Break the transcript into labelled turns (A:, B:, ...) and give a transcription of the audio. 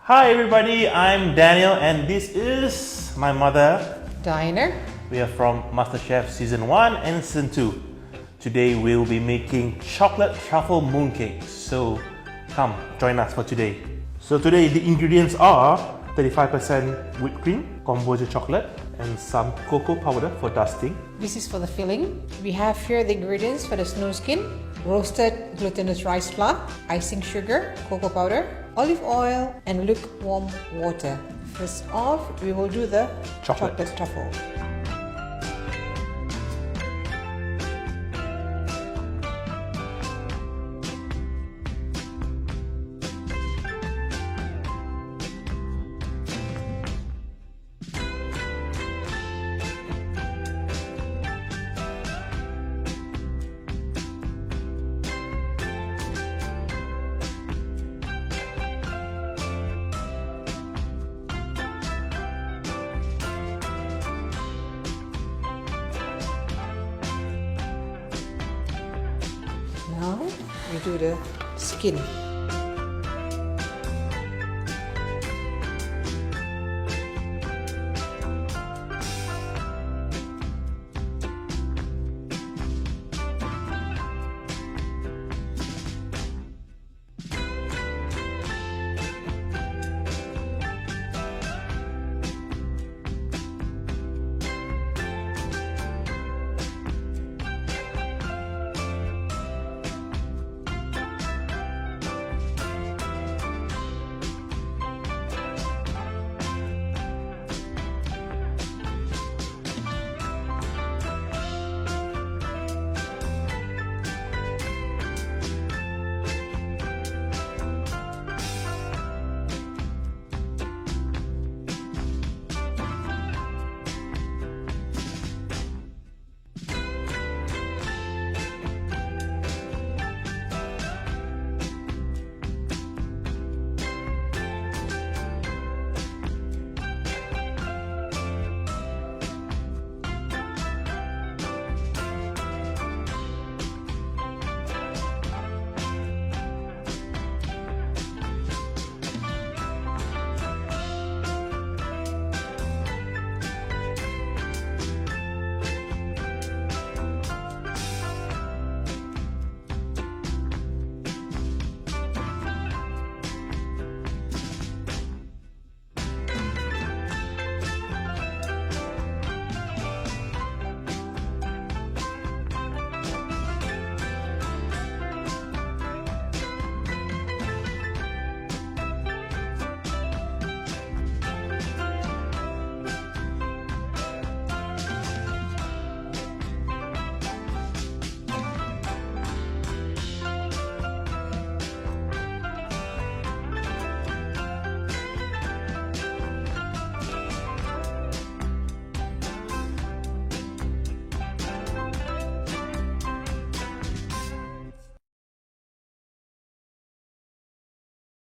A: Hi everybody, I'm Daniel and this is my mother.
B: Diner.
A: We are from MasterChef Season 1 and Season 2. Today we'll be making chocolate truffle mooncakes. So come, join us for today. So today the ingredients are 35% whipped cream, kombucha chocolate, and some cocoa powder for dusting.
B: This is for the filling. We have here the ingredients for the snow skin: roasted glutinous rice flour, icing sugar, cocoa powder, olive oil, and lukewarm water. First off, we will do the chocolate truffle. Now we do the skin.